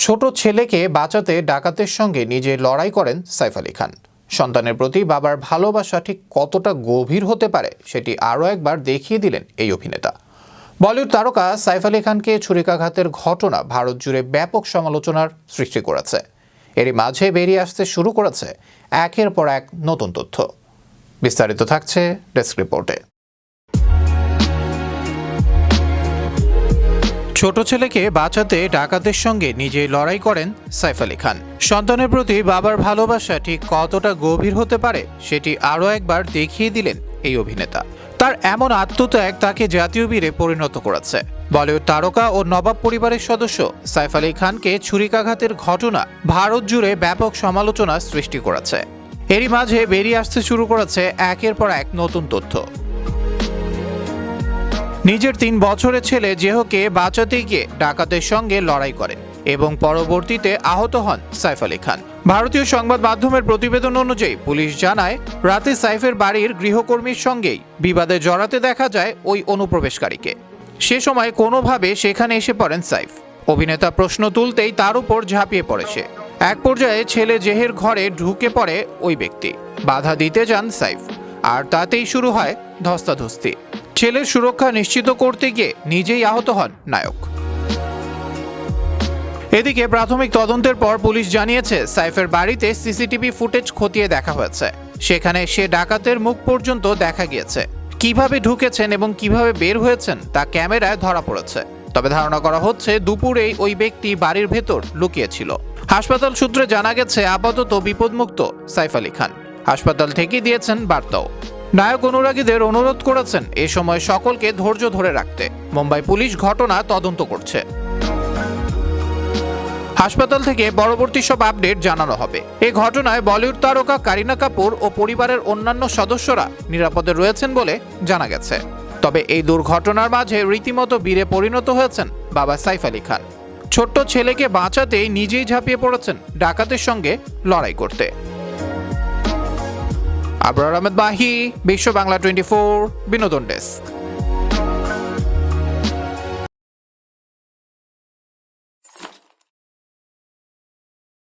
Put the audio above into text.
ছোট ছেলেকে বাঁচাতে ডাকাতের সঙ্গে নিজে লড়াই করেন সাইফ আলী খান। সন্তানের প্রতি বাবার ভালোবাসা ঠিক কতটা গভীর হতে পারে সেটি আরও একবার দেখিয়ে দিলেন এই অভিনেতা। বলিউড তারকা সাইফ আলী খানকে ছুরিকাঘাতের ঘটনা ভারত জুড়ে ব্যাপক সমালোচনার সৃষ্টি করেছে। এরই মাঝে বেরিয়ে আসতে শুরু করেছে একের পর এক নতুন তথ্য। বিস্তারিত থাকছে ডেস্ক রিপোর্টে। ছোট ছেলেকে বাঁচাতে ডাকাতের সঙ্গে নিজে লড়াই করেন সাইফ আলী খান। সন্তানের প্রতি বাবার ভালোবাসা ঠিক কতটা গভীর হতে পারে সেটি আরও একবার দেখিয়ে দিলেন এই অভিনেতা। তার এমন আত্মত্যাগ তাকে জাতীয় বীরে পরিণত করেছে। বলিউড তারকা ও নবাব পরিবারের সদস্য সাইফ আলী খানকে ছুরিকাঘাতের ঘটনা ভারত জুড়ে ব্যাপক সমালোচনা সৃষ্টি করেছে। এরই মাঝে বেরিয়ে আসতে শুরু করেছে একের পর এক নতুন তথ্য। নিজের 3 বছরের ছেলে জেহকে বাঁচাতে গিয়ে ডাকাতের সঙ্গে লড়াই করেন এবং পরবর্তীতে আহত হন সাইফ আলী খান। ভারতীয় সংবাদ মাধ্যমের প্রতিবেদন অনুযায়ী পুলিশ জানায়, রাতে সাইফের বাড়ির গৃহকর্মীর সঙ্গেই বিবাদে জড়াতে দেখা যায় ওই অনুপ্রবেশকারীকে। সে সময় কোনোভাবে সেখানে এসে পড়েন সাইফ। অভিনেতা প্রশ্ন তুলতেই তার উপর ঝাঁপিয়ে পড়ে সে। এক পর্যায়ে ছেলে জেহের ঘরে ঢুকে পড়ে ওই ব্যক্তি। বাধা দিতে যান সাইফ, আর তাতেই শুরু হয় ধস্তাধস্তি। ছেলের সুরক্ষা নিশ্চিত করতে গিয়ে নিজেই আহত হন নায়ক। এদিকে প্রাথমিক তদন্তের পর পুলিশ জানিয়েছে, সাইফের বাড়িতে সিসিটিভি ফুটেজ খতিয়ে দেখা হয়েছে। সেখানে সে ডাকাতের মুখ পর্যন্ত দেখা গিয়েছে। কিভাবে ঢুকেছেন এবং কিভাবে বের হয়েছেন তা ক্যামেরায় ধরা পড়েছে। তবে ধারণা করা হচ্ছে দুপুরেই ওই ব্যক্তি বাড়ির ভেতর লুকিয়েছিল। হাসপাতাল সূত্রে জানা গেছে, আপাতত বিপদমুক্ত সাইফ আলী খান। হাসপাতাল থেকে দিয়েছেন বার্তাও। নায়ক অনুরাগীদের অনুরোধ করেছেন এ সময় সকলকে ধৈর্য ধরে রাখতে। মুম্বাই পুলিশ ঘটনা তদন্ত করছে। হাসপাতাল থেকে পরবর্তী সব আপডেট জানানো হবে। এই ঘটনায় বলিউড তারকা কারিনা কাপুর ও পরিবারের অন্যান্য সদস্যরা নিরাপদে রয়েছেন বলে জানা গেছে। তবে এই দুর্ঘটনার মাঝে রীতিমতো বীরে পরিণত হয়েছেন বাবা সাইফ আলী খান। ছোট্ট ছেলেকে বাঁচাতেই নিজেই ঝাঁপিয়ে পড়েছেন ডাকাতের সঙ্গে লড়াই করতে। আবরার আহমেদ মাহি, বিশ্ব বাংলা 24 বিনোদন ডেস্ক।